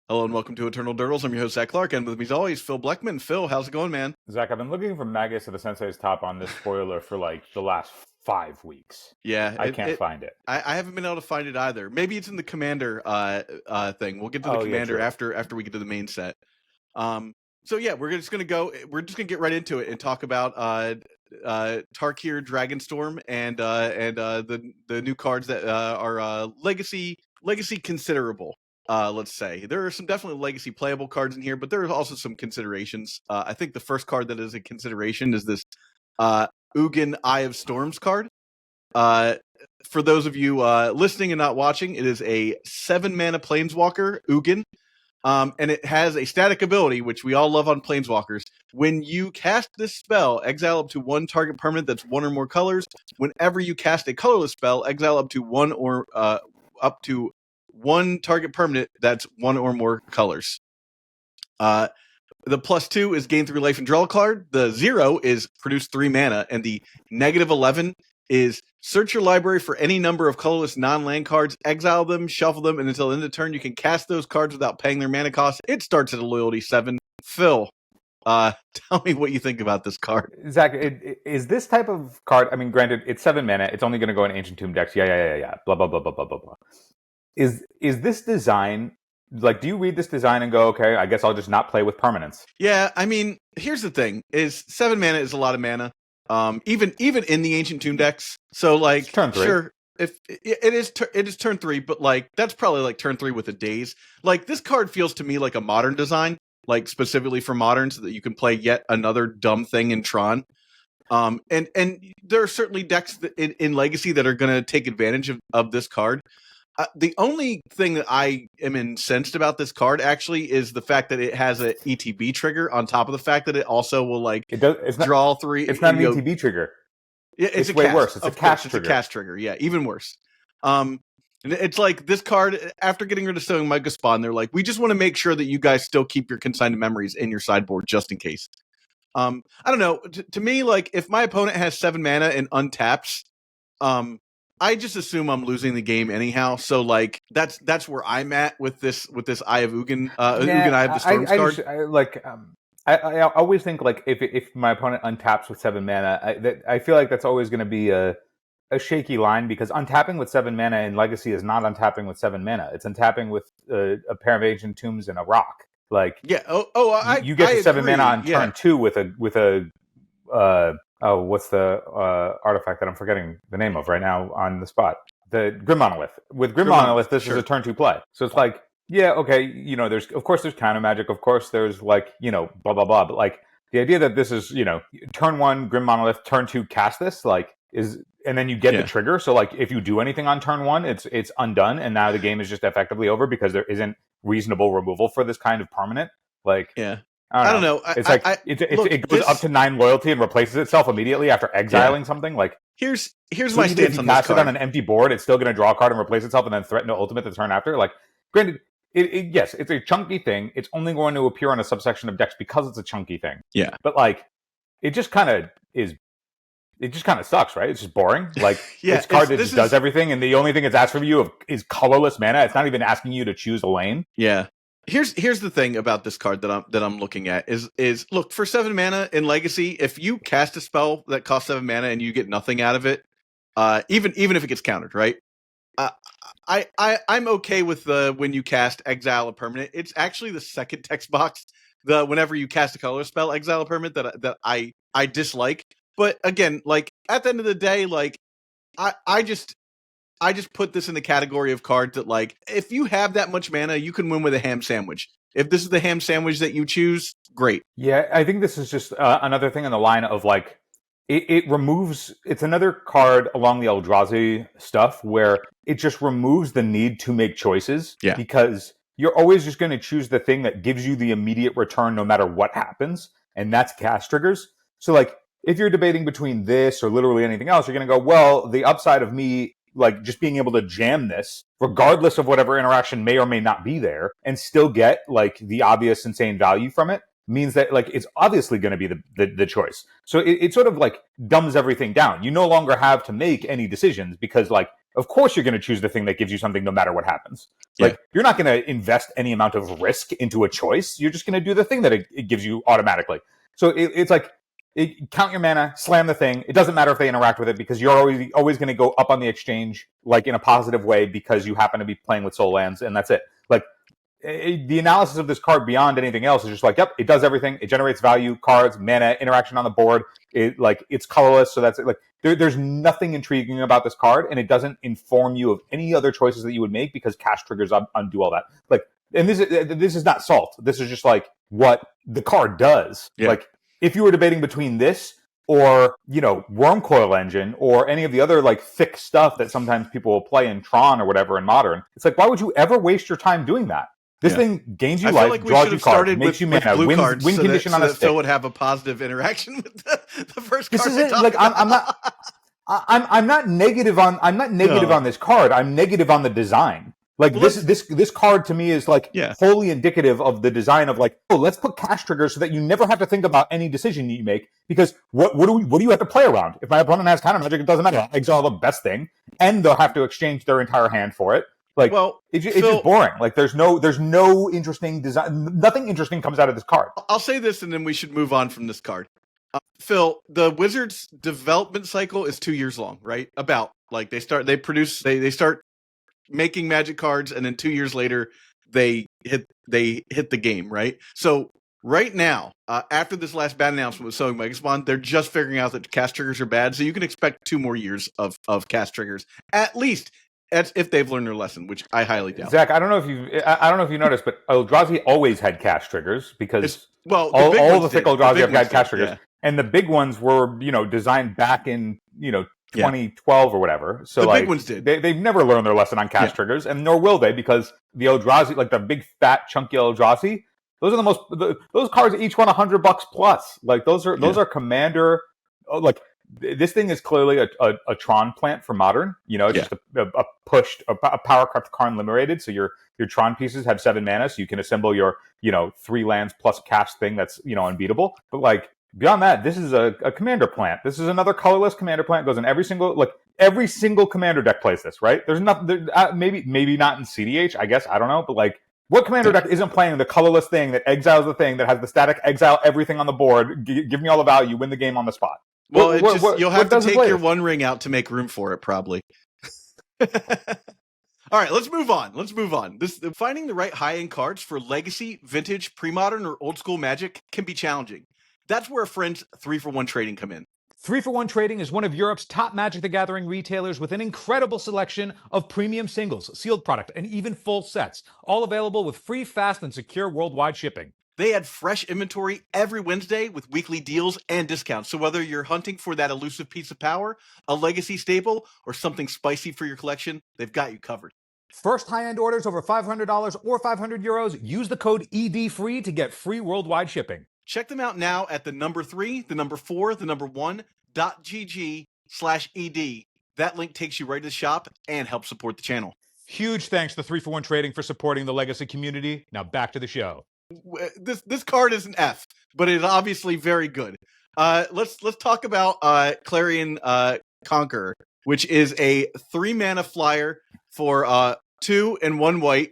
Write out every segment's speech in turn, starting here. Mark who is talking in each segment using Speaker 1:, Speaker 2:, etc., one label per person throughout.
Speaker 1: Hello and welcome to Eternal Durdles. I'm your host, Zach Clark, and with me as always, Phil Blechman. Phil, how's it going, man?
Speaker 2: Zach, I've been looking for Magus of the Sensei's Top on this spoiler for like the last 5 weeks.
Speaker 1: Yeah.
Speaker 2: I can't find it.
Speaker 1: I haven't been able to find it either. Maybe it's in the Commander thing. We'll get to the Commander after we get to the main set. So yeah, we're just gonna get right into it and talk about Tarkir Dragon Storm and the new cards that are legacy considerable. Let's say there are some definitely legacy playable cards in here, but there are also some considerations. I think the first card that is a consideration is this Ugin Eye of Storms card. For those of you listening and not watching, it is a 7-mana Planeswalker, Ugin. And it has a static ability, which we all love on Planeswalkers. When you cast this spell, exile up to 1 target permanent that's 1 or more colors. Whenever you cast a colorless spell, exile up to 1 target permanent that's 1 or more colors. The +2 is gain 3 life and draw a card. The 0 is produce 3 mana, and the -11 is search your library for any number of colorless non-land cards, exile them, shuffle them, and until the end of turn, you can cast those cards without paying their mana cost. It starts at a loyalty 7. Phil, tell me what you think about this card.
Speaker 2: Zach, is this type of card? I mean, granted, it's 7 mana. It's only going to go in Ancient Tomb decks. Yeah. Blah blah blah blah blah blah blah. Is this design? Like, do you read this design and go, okay, I guess I'll just not play with permanents?
Speaker 1: Yeah, I mean, here's the thing: is 7 mana is a lot of mana. Even in the Ancient Tomb decks. So like,
Speaker 2: it's turn 3.
Speaker 1: Sure, if it is turn 3, but like that's probably like turn 3 with a daze. Like this card feels to me like a modern design, like specifically for modern, so that you can play yet another dumb thing in Tron. And there are certainly decks in Legacy that are going to take advantage of this card. The only thing that I am incensed about this card actually is the fact that it has an ETB trigger on top of the fact that it also will draw 3.
Speaker 2: It's not an ETB trigger.
Speaker 1: Yeah,
Speaker 2: it's way worse. It's a cast trigger.
Speaker 1: It's a cast trigger. Yeah, even worse. And it's like this card, after getting rid of Stone Mega Spawn, they're like, we just want to make sure that you guys still keep your consigned memories in your sideboard just in case. I don't know. To me, like if my opponent has 7 mana and untaps, I just assume I'm losing the game anyhow. So like that's where I'm at with this Eye of Ugin, Ugin Eye of the Storms card.
Speaker 2: I always think like if my opponent untaps with 7 mana, I feel like that's always going to be a shaky line, because untapping with 7 mana in Legacy is not untapping with 7 mana. It's untapping with a pair of Ancient Tombs and a rock. Like you get to 7 mana on turn 2 with a what's the artifact that I'm forgetting the name of right now on the spot? The Grim Monolith. With Grim Monolith, this is a turn 2 play. So it's like, yeah, okay, there's counter magic, of course there's like, blah blah blah, but like the idea that this is, turn 1 Grim Monolith, turn 2 cast this, like and then you get the trigger. So like if you do anything on turn 1, it's undone, and now the game is just effectively over because there isn't reasonable removal for this kind of permanent. Like I don't know. It goes up to 9 loyalty and replaces itself immediately after exiling something. Like
Speaker 1: here's my stance on this card.
Speaker 2: Cast it on an empty board, it's still going to draw a card and replace itself, and then threaten to ultimate the turn after. Like, granted, yes, it's a chunky thing. It's only going to appear on a subsection of decks because it's a chunky thing.
Speaker 1: Yeah,
Speaker 2: but like, it just kind of is. It just kind of sucks, right? It's just boring. Like this card that just does everything, and the only thing it's asked from you is colorless mana. It's not even asking you to choose a lane.
Speaker 1: Yeah. Here's the thing about this card that I'm looking at is look, for 7 mana in Legacy, if you cast a spell that costs 7 mana and you get nothing out of it, even if it gets countered, right? I'm okay with when you cast exile a permanent. It's actually the second text box, whenever you cast a color spell, exile a permanent, that I dislike. But again, like at the end of the day, like I just put this in the category of cards that, like, if you have that much mana, you can win with a ham sandwich. If this is the ham sandwich that you choose, great.
Speaker 2: Yeah, I think this is just another thing in the line of, like, it removes... It's another card along the Eldrazi stuff where it just removes the need to make choices.
Speaker 1: Yeah.
Speaker 2: Because you're always just going to choose the thing that gives you the immediate return no matter what happens, and that's cast triggers. So, like, if you're debating between this or literally anything else, you're going to go, well, the upside of me... like just being able to jam this, regardless of whatever interaction may or may not be there, and still get like the obvious insane value from it, means that like it's obviously going to be the choice. So it sort of like dumbs everything down. You no longer have to make any decisions because like of course you're going to choose the thing that gives you something no matter what happens. Like you're not going to invest any amount of risk into a choice. You're just going to do the thing that it gives you automatically. So it's like count your mana, slam the thing. It doesn't matter if they interact with it because you're always going to go up on the exchange like in a positive way because you happen to be playing with soul lands, and that's it. Like the analysis of this card beyond anything else is just like, yep, it does everything. It generates value, cards, mana, interaction on the board. It's colorless, so that's it. Like there's nothing intriguing about this card, and it doesn't inform you of any other choices that you would make because cast triggers undo all that. Like, and this is not salt. This is just like what the card does. Yeah. Like if you were debating between this or, you know, Wormcoil Engine or any of the other like thick stuff that sometimes people will play in Tron or whatever in Modern, it's like, why would you ever waste your time doing that? This thing gains you life, draws you cards, makes you mana, win condition on a stick.
Speaker 1: Phil would have a positive interaction with the first card.
Speaker 2: This is it. Like I'm not negative on this card. I'm negative on the design. Like this card to me is like wholly indicative of the design of like, oh, let's put cast triggers so that you never have to think about any decision you make because what do you have to play around? If my opponent has counter magic, it doesn't matter. I exile the best thing, and they'll have to exchange their entire hand for it. Like, well, it's just boring. Like, there's no interesting design. Nothing interesting comes out of this card.
Speaker 1: I'll say this, and then we should move on from this card. Phil, the Wizards' development cycle is 2 years long, right? About like they start making Magic cards, and then 2 years later they hit the game, right? So right now, after this last bad announcement with Sowing Megaspawn, they're just figuring out that cast triggers are bad. So you can expect 2 more years of cast triggers at least. That's if they've learned their lesson, which I highly doubt.
Speaker 2: Zach, I don't know if you noticed, but Eldrazi always had cast triggers because all the thick Eldrazi have had cast triggers, and the big ones were designed back in 2012 or whatever. So the big
Speaker 1: ones did.
Speaker 2: They've never learned their lesson on cast triggers, and nor will they because the Eldrazi, like the big fat chunky Eldrazi, those are those cards each want $100 plus. Like those are commander like. This thing is clearly a Tron plant for Modern. Just a pushed a power craft Karn Liberated. So your Tron pieces have 7 mana, so you can assemble your 3 lands plus cast thing that's unbeatable. But like beyond that, this is a commander plant. This is another colorless commander plant. Goes in every single commander deck plays this. Right? There's nothing. Maybe not in CDH. I guess I don't know. But like, what commander deck isn't playing the colorless thing that exiles the thing that has the static exile everything on the board? Give me all the value. Win the game on the spot.
Speaker 1: Well, you'll have to take your One Ring out to make room for it, probably. All right, let's move on. Finding the right high-end cards for Legacy, Vintage, Pre-Modern, or Old School Magic can be challenging. That's where our friends 3-for-1 Trading come in.
Speaker 3: 3-for-1 Trading is one of Europe's top Magic the Gathering retailers with an incredible selection of premium singles, sealed product, and even full sets, all available with free, fast, and secure worldwide shipping.
Speaker 1: They add fresh inventory every Wednesday with weekly deals and discounts. So whether you're hunting for that elusive piece of power, a legacy staple, or something spicy for your collection, they've got you covered.
Speaker 3: First high-end orders over $500 or €500, use the code EDFREE to get free worldwide shipping.
Speaker 1: Check them out now at the number 3, the number 4, the number 1.gg/ED. That link takes you right to the shop and helps support the channel.
Speaker 3: Huge thanks to 3-for-1 Trading for supporting the Legacy community. Now back to the show.
Speaker 1: This card is an F, but it's obviously very good. Let's talk about Clarion Conqueror, which is a 3-mana flyer for 2 and 1 white.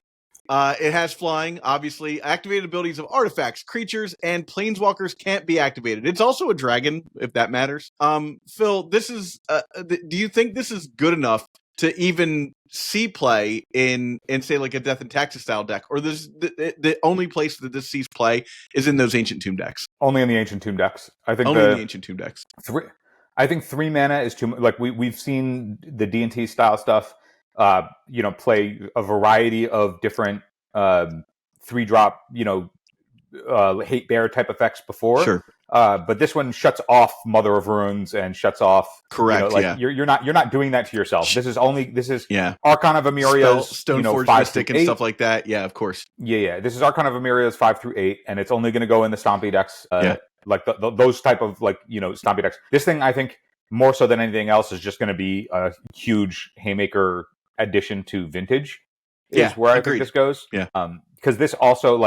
Speaker 1: It has flying, obviously. Activated abilities of artifacts, creatures, and planeswalkers can't be activated. It's also a dragon, if that matters. Phil, this is. Do you think this is good enough to even see play in say like a Death and Taxes style deck, or this the only place that this sees play is in those Ancient Tomb decks?
Speaker 2: Only in the Ancient Tomb decks. I think
Speaker 1: only in the Ancient Tomb decks.
Speaker 2: I think 3 mana is too. Like we've seen the D&T style stuff. Play a variety of different 3-drop hate bear type effects before.
Speaker 1: Sure.
Speaker 2: But this one shuts off Mother of Runes and shuts off.
Speaker 1: Correct.
Speaker 2: You're not doing that to yourself. This is Archon of Emeria's
Speaker 1: Stoneforge Mystic and stuff like that. Yeah, of course.
Speaker 2: Yeah. This is Archon of Emeria's 5 through 8, and it's only going to go in the Stompy decks. Like those type of Stompy decks. This thing, I think, more so than anything else, is just going to be a huge haymaker addition to Vintage. Is where I think this goes.
Speaker 1: Yeah.
Speaker 2: Because this also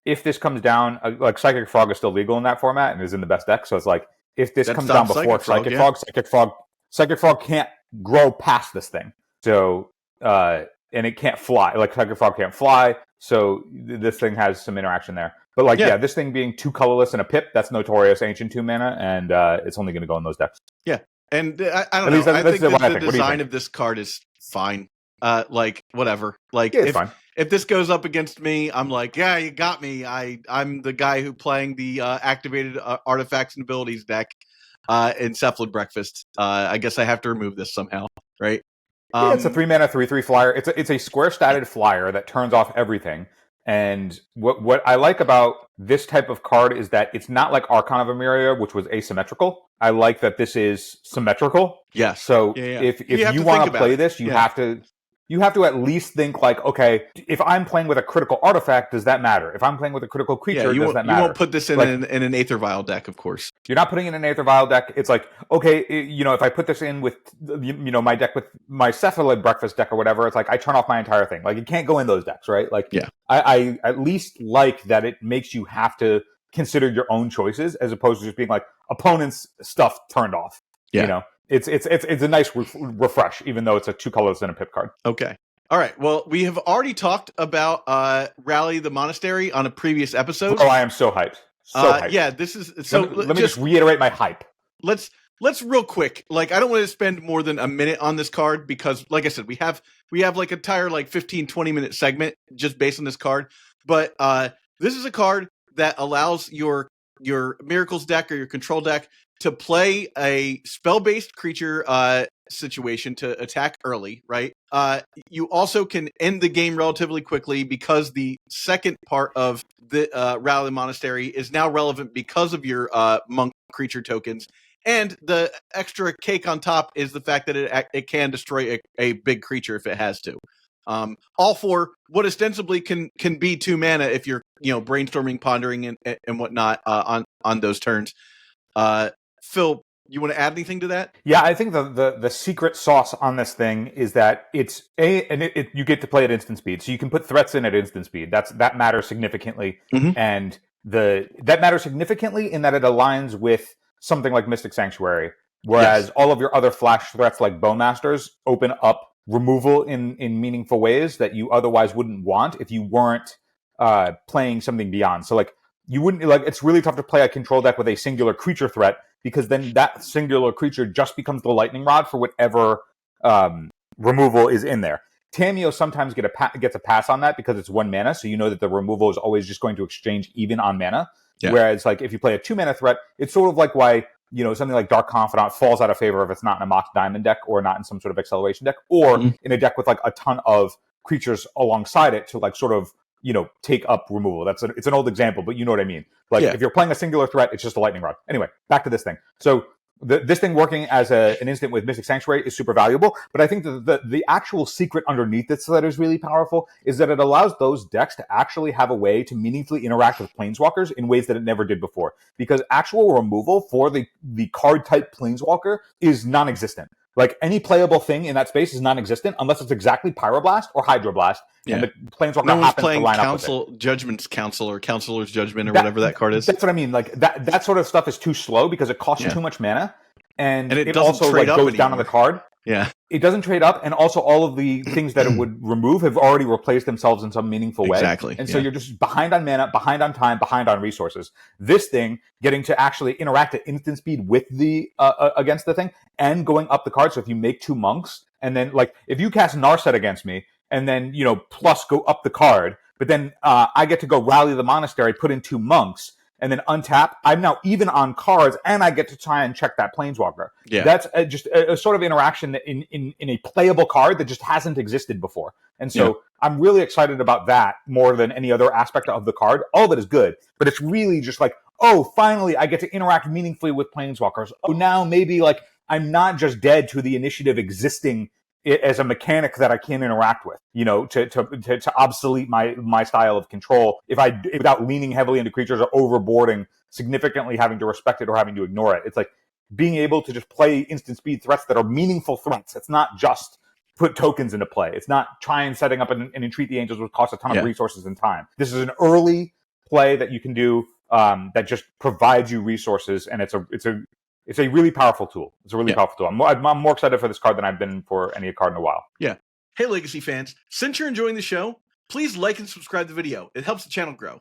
Speaker 2: if this comes down, like Psychic Frog is still legal in that format and is in the best deck. So it's like, if this comes down before Psychic Frog can't grow past this thing. So, and it can't fly. Like Tarkir Frog can't fly, so this thing has some interaction there. But like, this thing being 2 colorless and a pip, that's notorious ancient 2 mana, and it's only going to go in those decks.
Speaker 1: Yeah, and I don't know. I think the design of this card is fine. Like whatever. Like
Speaker 2: it's fine.
Speaker 1: If this goes up against me, I'm like, yeah, you got me. I'm the guy who playing the activated artifacts and abilities deck in Cephalid Breakfast. I guess I have to remove this somehow, right?
Speaker 2: Yeah, it's a 3 mana 3/3 flyer. It's a square statted flyer that turns off everything. And what I like about this type of card is that it's not like Archon of Emeria, which was asymmetrical. I like that this is symmetrical.
Speaker 1: Yeah.
Speaker 2: So if you want to play this, you have to at least think like, okay, if I'm playing with a critical artifact, does that matter? If I'm playing with a critical creature, does that matter?
Speaker 1: You won't put this in an Aether Vial deck, of course.
Speaker 2: You're not putting in an Aether Vial deck. It's like, okay, if I put this in with, my deck with my Cephalid Breakfast deck or whatever, it's like I turn off my entire thing. Like, it can't go in those decks, right? Like, I at least like that it makes you have to consider your own choices as opposed to just being like opponent's stuff turned off. Yeah. It's a nice refresh, even though it's a 2 colors and a pip card.
Speaker 1: Okay. All right. Well, we have already talked about Rally the Monastery on a previous episode.
Speaker 2: Oh, I am so hyped. Hyped.
Speaker 1: Yeah, this is so.
Speaker 2: Let me just reiterate my hype.
Speaker 1: Let's real quick. Like, I don't want to spend more than a minute on this card because, like I said, we have like entire like 15-20 minute segment just based on this card. But this is a card that allows your Miracles deck or your control deck to play a spell-based creature situation to attack early, right? You also can end the game relatively quickly because the second part of the Rally the Monastery is now relevant because of your monk creature tokens. And the extra cake on top is the fact that it can destroy a big creature if it has to. All for what ostensibly can be 2 mana if you're brainstorming, pondering, and whatnot on those turns. Phil, you want to add anything to that?
Speaker 2: Yeah, I think the secret sauce on this thing is that it's you get to play at instant speed, so you can put threats in at instant speed. That matters significantly, and that matters significantly in that it aligns with something like Mystic Sanctuary, whereas all of your other flash threats like Bowmasters open up removal in meaningful ways that you otherwise wouldn't want if you weren't playing something beyond. So like you wouldn't it's really tough to play a control deck with a singular creature threat, because then that singular creature just becomes the lightning rod for whatever removal is in there. Tamiyo sometimes gets a pass on that because it's 1 mana, so you know that the removal is always just going to exchange even on mana. Yeah. Whereas like if you play a 2 mana threat, it's sort of like why something like Dark Confidant falls out of favor if it's not in a Mox Diamond deck or not in some sort of acceleration deck, or in a deck with like a ton of creatures alongside it to like sort of take up removal. It's an old example, but you know what I mean. Like if you're playing a singular threat, it's just a lightning rod. Anyway, back to this thing. So this thing working as an instant with Mystic Sanctuary is super valuable, but I think the actual secret underneath this that is really powerful is that it allows those decks to actually have a way to meaningfully interact with Planeswalkers in ways that it never did before. Because actual removal for the card type Planeswalker is non-existent. Like any playable thing in that space is non-existent unless it's exactly Pyroblast or Hydroblast, and the Planeswalker happens to line up with it.
Speaker 1: Judgment's Council or Counselor's Judgment or whatever that card is.
Speaker 2: That's what I mean. Like that sort of stuff is too slow because it costs you too much mana, and
Speaker 1: it
Speaker 2: also like goes down on the card.
Speaker 1: Yeah,
Speaker 2: it doesn't trade up, and also all of the things that it would remove have already replaced themselves in some meaningful way.
Speaker 1: Exactly.
Speaker 2: And so you're just behind on mana, behind on time, behind on resources. This thing getting to actually interact at instant speed with the against the thing and going up the card. So if you make 2 monks, and then like if you cast Narset against me, and then plus go up the card, but then I get to go Rally the Monastery, put in 2 monks, and then untap, I'm now even on cards, and I get to try and check that Planeswalker. Yeah. That's just a sort of interaction in a playable card that just hasn't existed before. And so I'm really excited about that more than any other aspect of the card. All of it is good, but it's really just like, oh, finally I get to interact meaningfully with Planeswalkers. Oh, now maybe like I'm not just dead to the initiative existing as a mechanic that I can interact with, to obsolete my style of control without leaning heavily into creatures or overboarding, significantly having to respect it or having to ignore it. It's like being able to just play instant speed threats that are meaningful threats. It's not just put tokens into play. It's not try and setting up and entreat the angels, which costs a ton of resources and time. This is an early play that you can do that just provides you resources, and it's a really powerful tool. It's a really powerful tool. I'm more excited for this card than I've been for any card in a while.
Speaker 1: Yeah. Hey, Legacy fans, since you're enjoying the show, please like and subscribe to the video. It helps the channel grow.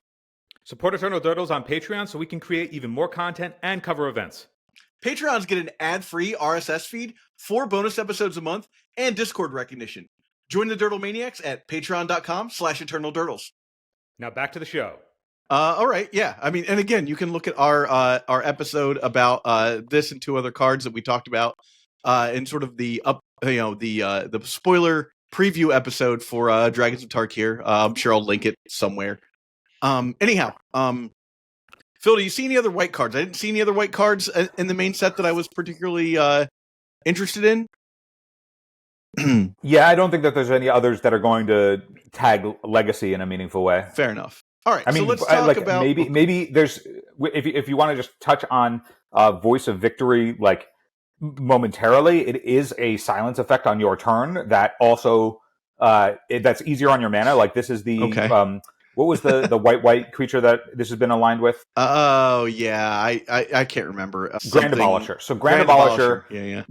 Speaker 3: Support Eternal Turtles on Patreon so we can create even more content and cover events.
Speaker 1: Patreons get an ad-free RSS feed, 4 bonus episodes a month, and Discord recognition. Join the Dirtle Maniacs at patreon.com/EternalDirtles.
Speaker 3: Now back to the show.
Speaker 1: All right, yeah. I mean, and again, you can look at our episode about this and 2 other cards that we talked about in sort of the the spoiler preview episode for Dragons of Tarkir. I'm sure I'll link it somewhere. Anyhow, Phil, do you see any other white cards? I didn't see any other white cards in the main set that I was particularly interested in.
Speaker 2: Yeah, I don't think that there's any others that are going to tag Legacy in a meaningful way.
Speaker 1: Fair enough. All right,
Speaker 2: I mean,
Speaker 1: so let's talk about
Speaker 2: maybe there's if you want to just touch on Voice of Victory like momentarily, it is a silence effect on your turn that also that's easier on your mana. Like this is the what was the white creature that this has been aligned with?
Speaker 1: Oh yeah, I can't remember.
Speaker 2: Grand Abolisher. So Grand Abolisher.
Speaker 1: Yeah.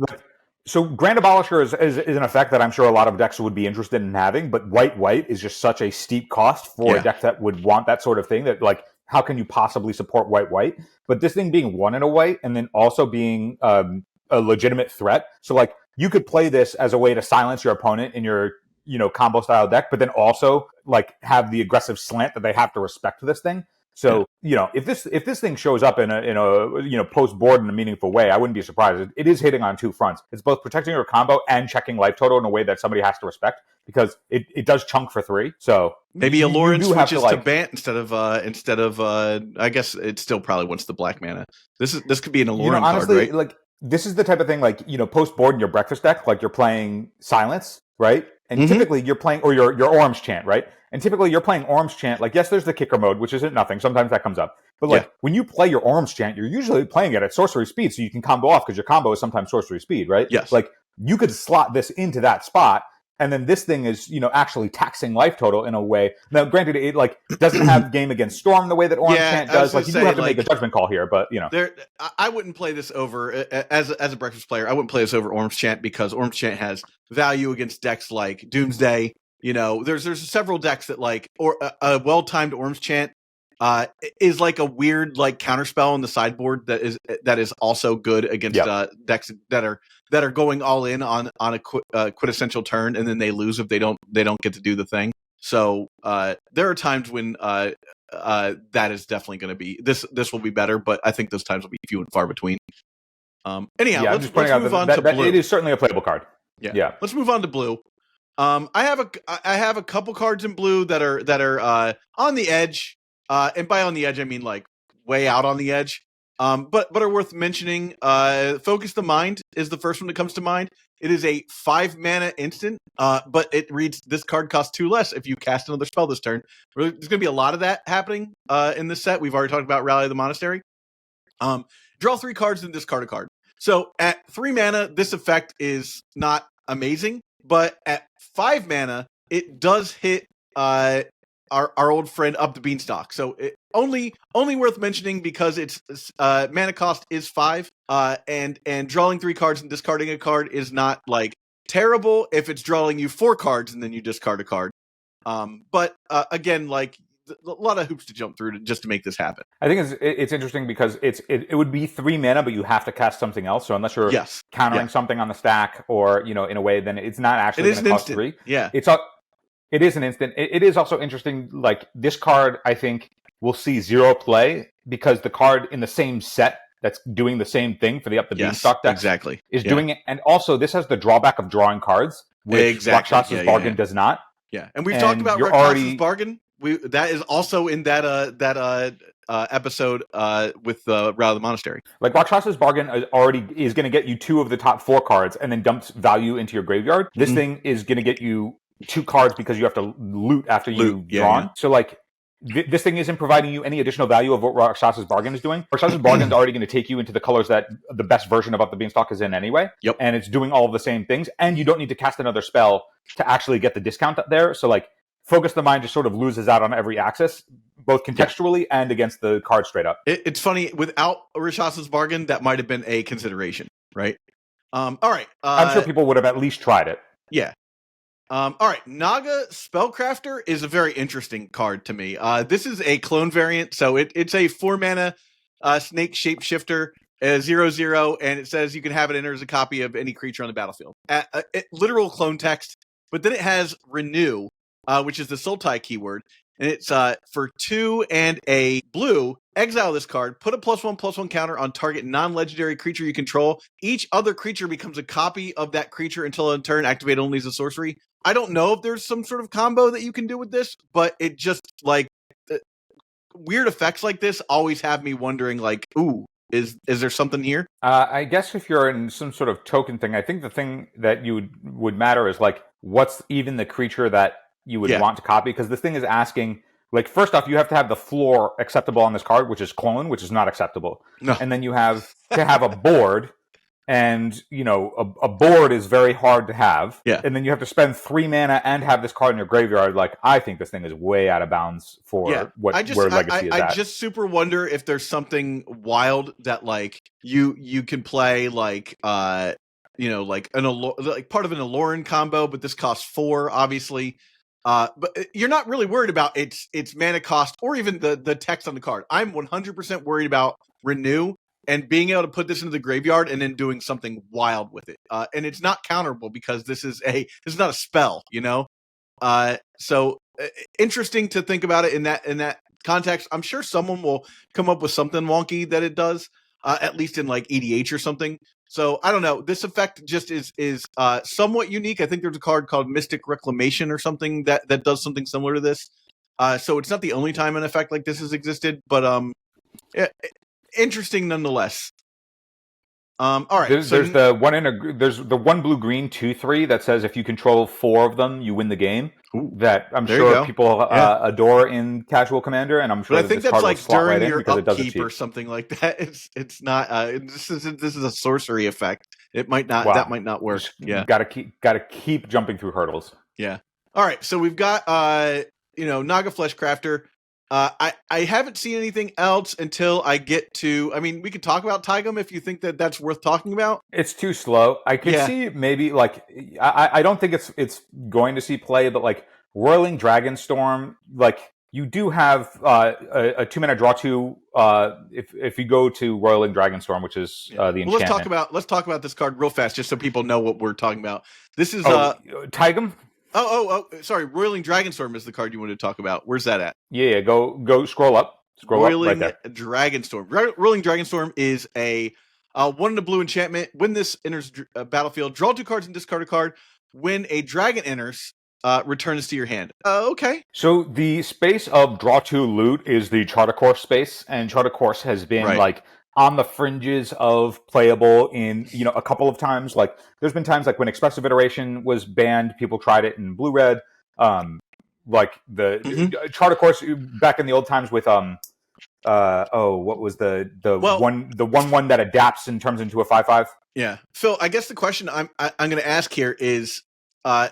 Speaker 2: So Grand Abolisher is an effect that I'm sure a lot of decks would be interested in having, but white is just such a steep cost for a deck that would want that sort of thing that like how can you possibly support white? But this thing being 1 in a white and then also being a legitimate threat. So like you could play this as a way to silence your opponent in your combo style deck, but then also like have the aggressive slant that they have to respect this thing. So, if this thing shows up in a post board in a meaningful way, I wouldn't be surprised. It is hitting on 2 fronts. It's both protecting your combo and checking life total in a way that somebody has to respect because it does chunk for 3. So
Speaker 1: maybe Aloran switches to Bant instead of I guess it still probably wants the black mana. This could be an Aloran
Speaker 2: honestly,
Speaker 1: card, right?
Speaker 2: Like this is the type of thing like, post board in your breakfast deck, like you're playing Silence, right? And typically you're playing, or your Orm's Chant, right? And typically you're playing Orm's Chant. Like, yes, there's the kicker mode, which isn't nothing. Sometimes that comes up. But like when you play your Orm's Chant, you're usually playing it at sorcery speed, so you can combo off because your combo is sometimes sorcery speed, right?
Speaker 1: Yes.
Speaker 2: Like you could slot this into that spot, and then this thing is, actually taxing life total in a way. Now, granted, it like doesn't have Game Against Storm the way that Orm's Chant does. Like you do have to make a judgment call here, but
Speaker 1: I wouldn't play this over as a breakfast player. I wouldn't play this over Orm's Chant because Orm's Chant has value against decks like Doomsday. There's several decks that like or a well-timed Orm's Chant is like a weird like counterspell on the sideboard that is also good against decks that are going all in on a quintessential turn and then they lose if they don't get to do the thing. So there are times when that is definitely going to be this will be better, but I think those times will be few and far between. Anyhow, let's move on to blue.
Speaker 2: It is certainly a playable card. Yeah.
Speaker 1: Let's move on to blue. I have a couple cards in blue that are on the edge. And by on the edge, I mean like way out on the edge. But are worth mentioning. Focus the Mind is the first one that comes to mind. It is a 5 mana instant, but it reads this card costs 2 less if you cast another spell this turn. There's going to be a lot of that happening in this set. We've already talked about Rally the Monastery. Draw 3 cards and discard a card. So at 3 mana, this effect is not amazing, but at 5 mana, it does hit our old friend Up the Beanstalk. So it only worth mentioning because its mana cost is 5, and drawing 3 cards and discarding a card is not like terrible if it's drawing you 4 cards and then you discard a card. But again, like a lot of hoops to jump through just to make this happen.
Speaker 2: I think it's interesting because it would be 3 mana, but you have to cast something else. So unless you're countering something on the stack or in a way, then it's not actually going to cost 3.
Speaker 1: Yeah,
Speaker 2: it is an instant. It is also interesting. Like this card, I think will see 0 play because the card in the same set that's doing the same thing for the Up the Beanstalk deck is doing it. And also, this has the drawback of drawing cards, which Rakshas's Bargain does not.
Speaker 1: Yeah, and we've talked about Rakshas's Bargain. That is also in that episode with Rally the Monastery.
Speaker 2: Like Rakshas's Bargain is going to get you 2 of the top 4 cards and then dumps value into your graveyard. This thing is going to get you 2 cards because you have to loot after you've drawn. Yeah. So like this thing isn't providing you any additional value of what Rakshas's Bargain is doing. Rakshas's Bargain is already going to take you into the colors that the best version of Up the Beanstalk is in anyway.
Speaker 1: Yep.
Speaker 2: And it's doing all of the same things. And you don't need to cast another spell to actually get the discount there. So like Focus the Mind just sort of loses out on every axis, both contextually and against the card straight up.
Speaker 1: It's funny, without Rashasa's Bargain, that might have been a consideration, right? All right.
Speaker 2: I'm sure people would have at least tried it.
Speaker 1: Yeah. All right. Naga Spellcrafter is a very interesting card to me. This is a clone variant, so it's a 4-mana snake shapeshifter, 0/0, and it says you can have it enter as a copy of any creature on the battlefield. Literal clone text, but then it has Renew, which is the Sultai keyword, and it's for 2 and a blue. Exile this card, put a +1/+1 counter on target non-legendary creature you control. Each other creature becomes a copy of that creature until in turn activate only as a sorcery. I don't know if there's some sort of combo that you can do with this, but it just, like, weird effects like this always have me wondering, like, ooh, is there something here?
Speaker 2: I guess if you're in some sort of token thing, I think the thing that you would matter is, like, what's even the creature that you would want to copy? Because this thing is asking, like, first off, you have to have the floor acceptable on this card, which is clone, which is not acceptable.
Speaker 1: No.
Speaker 2: And then you have to have a board, and, you know, a board is very hard to have.
Speaker 1: Yeah.
Speaker 2: And then you have to spend 3 mana and have this card in your graveyard. Like, I think this thing is way out of bounds for where Legacy is at.
Speaker 1: I just super wonder if there's something wild that, like, you can play, like, you know, like like part of an Aloran combo, but this costs 4, obviously. But you're not really worried about its mana cost or even the text on the card. I'm 100% worried about Renew and being able to put this into the graveyard and then doing something wild with it. And it's not counterable because this is not a spell, you know? So interesting to think about it in that context. I'm sure someone will come up with something wonky that it does, at least in like EDH or something. So I don't know. This effect just is somewhat unique. I think there's a card called Mystic Reclamation or something that does something similar to this. So it's not the only time an effect like this has existed, but interesting nonetheless. All right.
Speaker 2: There's the one blue green 2/3 that says if you control 4 of them, you win the game.
Speaker 1: Ooh,
Speaker 2: that I'm sure people adore in Casual Commander, and I'm sure.
Speaker 1: But I think that's like during your upkeep or something like that. It's not. This is a sorcery effect. It might not. Wow. That might not work. Yeah.
Speaker 2: Got to keep jumping through hurdles.
Speaker 1: Yeah. All right. So we've got Naga Fleshcrafter. I haven't seen anything else until I get to. I mean, we could talk about Taigam if you think that's worth talking about.
Speaker 2: It's too slow. I could see maybe like I don't think it's going to see play, but like Roiling Dragon Storm, like you do have a 2-mana draw 2. If you go to Roiling Dragon Storm, which is the enchantment.
Speaker 1: Let's talk about this card real fast, just so people know what we're talking about. This is
Speaker 2: Taigam.
Speaker 1: Oh, sorry. Roiling Dragon Storm is the card you wanted to talk about. Where's that at?
Speaker 2: Yeah, go scroll up.
Speaker 1: Roiling
Speaker 2: up right there.
Speaker 1: Dragon Storm. Roiling Dragon Storm is a 1 and a blue enchantment. When this enters battlefield, draw 2 cards and discard a card. When a dragon enters, returns to your hand. Okay.
Speaker 2: So the space of draw 2 loot is the Charter Course space, and Charter Course has been like on the fringes of playable in, a couple of times. Like there's been times like when Expressive Iteration was banned, people tried it in blue red. Like the Charter Course back in the old times with what was the 1/1 that adapts and turns into a 5/5?
Speaker 1: Yeah. Phil, I guess the question I'm going to ask here is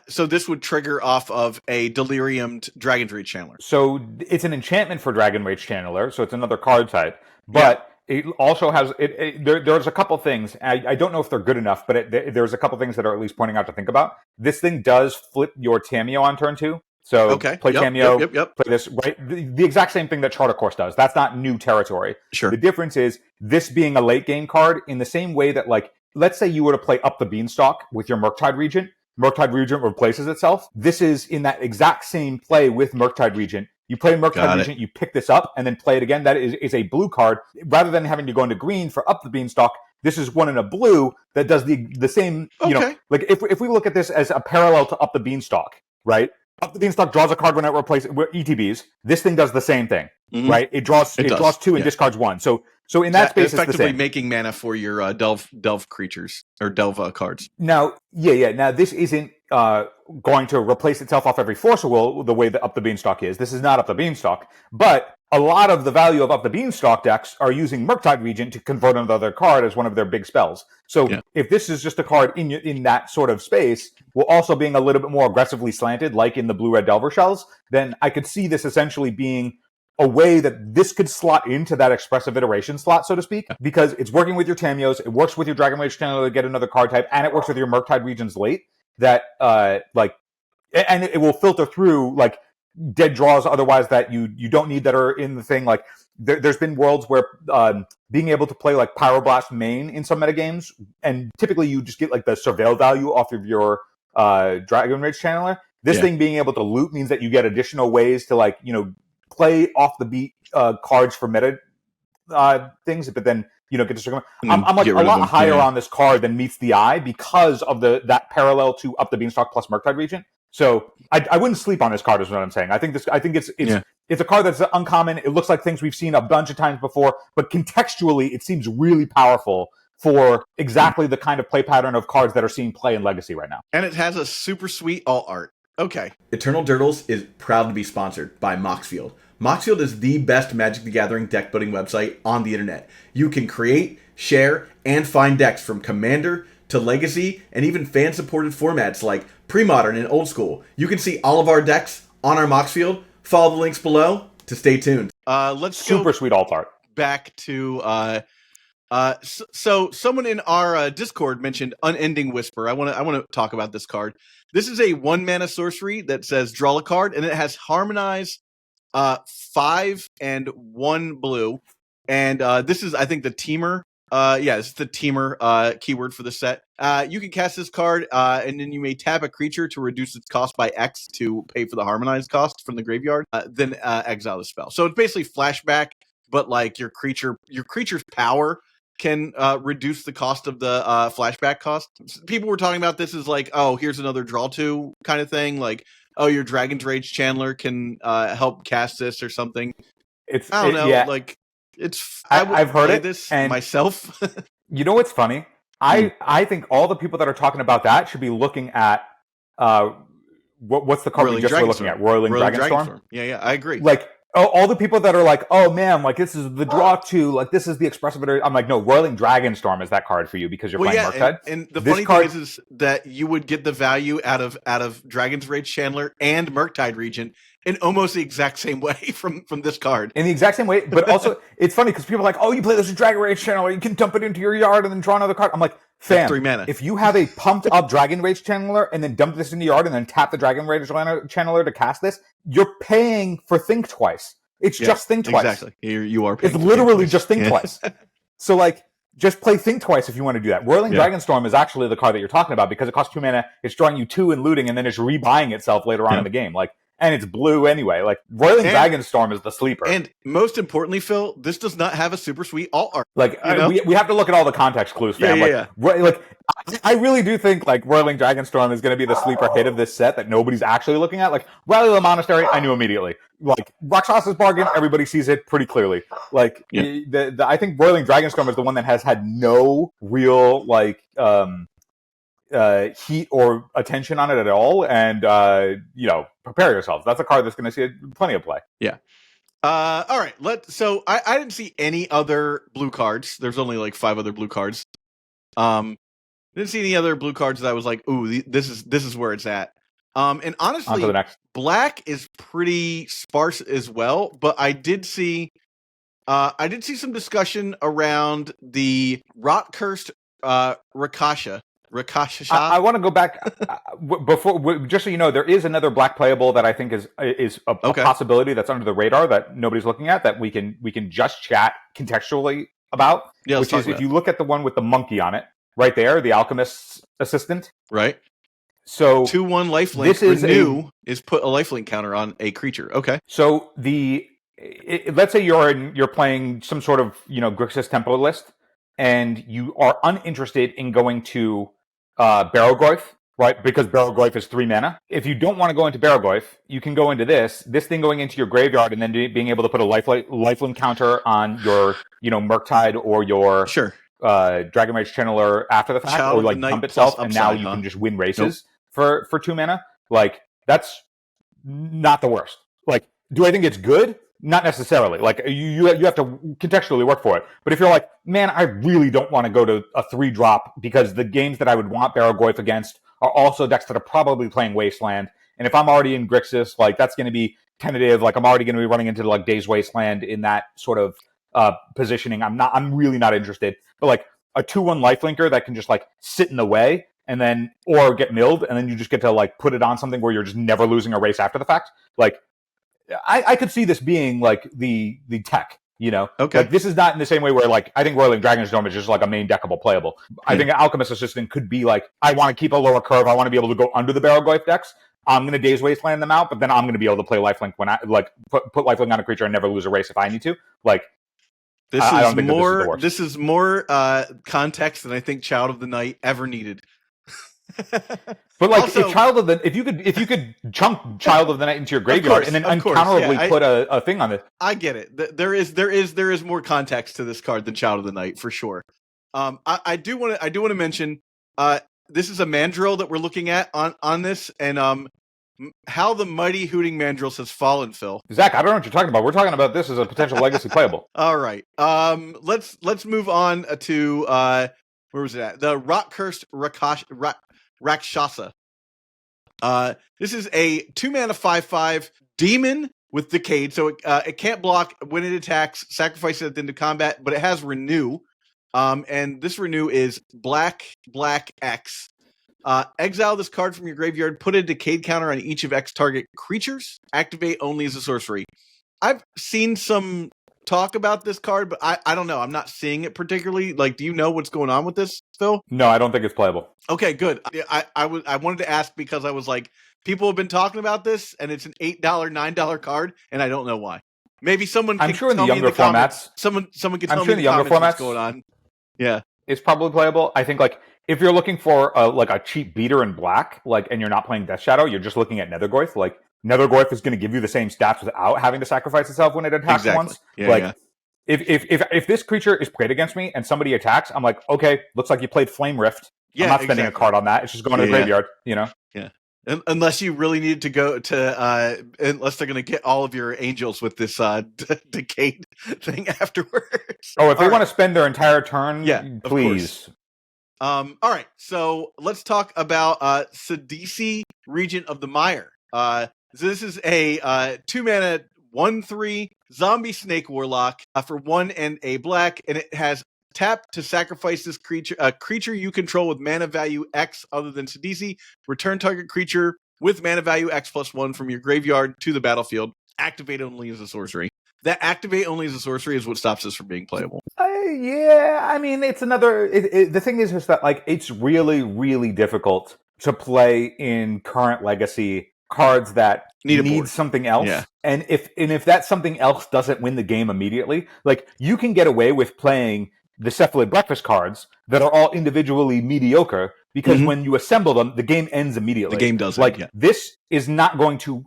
Speaker 1: so this would trigger off of a Deliriumed Dragon Rage Channeler.
Speaker 2: So it's an enchantment for Dragon Rage Channeler, so it's another card type. But it also has there's a couple things. I don't know if they're good enough, but there's a couple things that are at least pointing out to think about. This thing does flip your Tamiyo on turn 2. So play Tamiyo, play this, right? The exact same thing that Charter Course does. That's not new territory.
Speaker 1: Sure.
Speaker 2: The difference is this being a late game card in the same way that, like, let's say you were to play Up the Beanstalk with your Murktide Regent. Murktide Regent replaces itself. This is in that exact same play with Murktide Regent. You play Murktide Regent, you pick this up, and then play it again. That is a blue card. Rather than having to go into green for Up the Beanstalk, this is one in a blue that does the same, like if we look at this as a parallel to Up the Beanstalk, right? Up the Beanstalk draws a card when it replaces ETBs. This thing does the same thing, right? It draws 2 and discards 1. So in that space, it's
Speaker 1: effectively
Speaker 2: the same.
Speaker 1: Making mana for your delve creatures or delve cards.
Speaker 2: Now, Now this isn't going to replace itself off every Force of Will the way that Up the Beanstalk is. This is not Up the Beanstalk, but a lot of the value of Up the Beanstalk decks are using Murktide Regent to convert another card as one of their big spells. So if this is just a card in that sort of space, while also being a little bit more aggressively slanted, like in the Blue-Red Delver Shells, then I could see this essentially being a way that this could slot into that expressive iteration slot, so to speak, because it's working with your Tamios, it works with your Dragon Rage Channeler to get another card type, and it works with your Murktide Regents late, and it will filter through, like, dead draws otherwise that you don't need that are in the thing. Like, there's been worlds where being able to play, like, Pyroblast main in some metagames, and typically you just get, like, the surveil value off of your Dragon Rage Channeler. This thing being able to loot means that you get additional ways to, like, play off the beat cards for meta things, but then get to circumvent. I'm like a lot higher on this card than meets the eye because of that parallel to Up the Beanstalk plus Murktide Regent. So I wouldn't sleep on this card, is what I'm saying. I think it's a card that's uncommon. It looks like things we've seen a bunch of times before, but contextually it seems really powerful for exactly the kind of play pattern of cards that are seeing play in Legacy right now.
Speaker 1: And it has a super sweet alt art. Okay. Eternal Dirtles is proud to be sponsored by Moxfield. Moxfield is the best Magic the Gathering deck building website on the internet. You can create, share, and find decks from Commander to Legacy and even fan-supported formats like Pre-Modern and Old School. You can see all of our decks on our Moxfield. Follow the links below to stay tuned. Let's
Speaker 2: super sweet alt art.
Speaker 1: Back to so someone in our Discord mentioned Unending Whisper. I want to talk about this card. This is a 1-mana sorcery that says draw a card, and it has Harmonize 5 and 1 blue. And this is, I think, the Teamer. It's the Teamer keyword for the set. You can cast this card, and then you may tap a creature to reduce its cost by X to pay for the Harmonized cost from the graveyard, then exile the spell. So it's basically flashback, but like your creature's power can reduce the cost of the flashback cost. People were talking about this as like, oh, here's another draw 2 kind of thing. Like, oh, your Dragon's Rage Channeler can help cast this or something. I don't know. Yeah. Like,
Speaker 2: I've heard it
Speaker 1: this
Speaker 2: and
Speaker 1: myself.
Speaker 2: You know what's funny? I think all the people that are talking about that should be looking at what's the card we just were looking at? Roiling Dragon Storm?
Speaker 1: Yeah, I agree.
Speaker 2: Like, all the people that are like, oh man, like this is the draw 2, like this is the expressive. I'm like, no, Roiling Dragon Storm is that card for you because you're playing Murktide.
Speaker 1: And the funny thing is that you would get the value out of Dragon's Rage Channeler and Murktide Regent in almost the exact same way from this card.
Speaker 2: In the exact same way, but also it's funny because people are like, oh, you play this with Dragon Rage Channeler, you can dump it into your yard and then draw another card. I'm like, fam,
Speaker 1: 3 mana.
Speaker 2: If you have a pumped up Dragon Rage Channeler and then dump this into your yard and then tap the Dragon Rage Channeler to cast this, you're paying for Think Twice. It's just Think Twice.
Speaker 1: Exactly. You are paying.
Speaker 2: It's literally just Think Twice. So like, just play Think Twice if you want to do that. Roiling Dragon Storm is actually the card that you're talking about because it costs 2 mana, it's drawing you 2 and looting, and then it's rebuying itself later on in the game. Like, and it's blue anyway. Like, Roiling Dragon Storm is the sleeper.
Speaker 1: And most importantly, Phil, this does not have a super sweet alt art.
Speaker 2: Like, we have to look at all the context clues, fam. Like, I really do think, like, Roiling Dragon Storm is going to be the sleeper hit of this set that nobody's actually looking at. Like, Rally the Monastery, I knew immediately. Like, Rakshas's Bargain, everybody sees it pretty clearly. Like, I think Roiling Dragon Storm is the one that has had no real, like, heat or attention on it at all, and prepare yourselves. That's a card that's going to see plenty of play.
Speaker 1: Yeah. All right. So I didn't see any other blue cards. There's only like 5 other blue cards. Didn't see any other blue cards that I was like, ooh, this is where it's at. And honestly, black is pretty sparse as well. But I did see some discussion around the rot cursed Rakasha.
Speaker 2: I want to go back before, just so you know, there is another black playable that I think is a possibility that's under the radar that nobody's looking at that we can just chat contextually about. Yeah, which is if you look at the one with the monkey on it, right there, the Alchemist's Assistant.
Speaker 1: Right.
Speaker 2: So
Speaker 1: 2/1 lifelink is put a lifelink counter on a creature. Okay.
Speaker 2: So let's say you're playing some sort of Grixis tempo list, and you are uninterested in going to Barrowgroyf, right? Because Barrowgroyf is 3 mana. If you don't want to go into Barrowgroyf, you can go into this thing going into your graveyard, and then being able to put a lifelink counter on your Murktide or your Dragon Rage Channeler after the fact, or like dump itself, and now you can just win races for 2 mana. Like, that's not the worst. Like, do I think it's good? not necessarily. Like you have to contextually work for it. But if you're like, man, I really don't want to go to a 3-drop because the games that I would want Barrogoyf against are also decks that are probably playing Wasteland. And if I'm already in Grixis, like that's going to be tentative. Like I'm already going to be running into like Days Wasteland in that sort of positioning. I'm really not interested. But like a 2/1 lifelinker that can just like sit in the way and then or get milled, and then you just get to like put it on something where you're just never losing a race after the fact. Like I could see this being like the tech, you know?
Speaker 1: Okay.
Speaker 2: Like this is not in the same way where like I think Roiling Dragon Storm is just like a main deckable playable. I think Alchemist Assistant could be like, I want to keep a lower curve, I want to be able to go under the Barrogoyf decks. I'm going to Days Wasteland them out, but then I'm going to be able to play lifelink when I like put lifelink on a creature and never lose a race if I need to. Like
Speaker 1: this is more context than I think Child of the Night ever needed.
Speaker 2: But like also, if you could chunk Child of the Night into your graveyard and then uncounterably put a thing on it.
Speaker 1: I get it. There is more context to this card than Child of the Night for sure. I do want to mention this is a mandrill that we're looking at on this, and how the mighty Hooting Mandrills has fallen, Phil.
Speaker 2: Zach, I don't know what you're talking about. We're talking about this as a potential legacy playable.
Speaker 1: All right. Let's move on to where was it at? The Rock Cursed Rakshasa. This is a 2-mana 5/5 demon with Decade, so it can't block when it attacks. Sacrifice it at the end of combat, but it has Renew. And this Renew is black X. Exile this card from your graveyard. Put a Decade counter on each of X target creatures. Activate only as a sorcery. I've seen some talk about this card, but I don't know. I'm not seeing it particularly. Like, do you know what's going on with this, Phil?
Speaker 2: No, I don't think it's playable.
Speaker 1: Okay, good. I wanted to ask because I was like, people have been talking about this, and it's an $8, $9 card, and I don't know why. Maybe someone.
Speaker 2: I'm sure in the younger formats.
Speaker 1: Someone can tell me in the younger formats what's going on. Yeah,
Speaker 2: it's probably playable. I think like if you're looking for like a cheap beater in black, like, and you're not playing Death Shadow, you're just looking at Nethergoyf. Like Nethergoyf is going to give you the same stats without having to sacrifice itself when it attacks once.
Speaker 1: Yeah,
Speaker 2: like.
Speaker 1: Yeah.
Speaker 2: If this creature is played against me and somebody attacks, I'm like, okay, looks like you played Flame Rift.
Speaker 1: Yeah,
Speaker 2: I'm not spending a card on that. It's just going to the graveyard, you know?
Speaker 1: Yeah. Unless you really needed to go to, unless they're going to get all of your angels with this Decade thing afterwards.
Speaker 2: Oh, if they want to spend their entire turn, please.
Speaker 1: All right, so let's talk about Sidisi, Regent of the Mire. So this is a 2-mana 1/3 zombie snake warlock for 1 and a black, and it has tap to sacrifice this creature. A creature you control with mana value X other than Sidisi. Return target creature with mana value X +1 from your graveyard to the battlefield. Activate only as a sorcery. That activate only as a sorcery is what stops this from being playable.
Speaker 2: Yeah, I mean, it's another. The thing is just that like it's really, really difficult to play in current Legacy cards that need something else.
Speaker 1: Yeah.
Speaker 2: And if that something else doesn't win the game immediately, like you can get away with playing the Cephalid Breakfast cards that are all individually mediocre because when you assemble them, the game ends immediately.
Speaker 1: The game does.
Speaker 2: This is not going to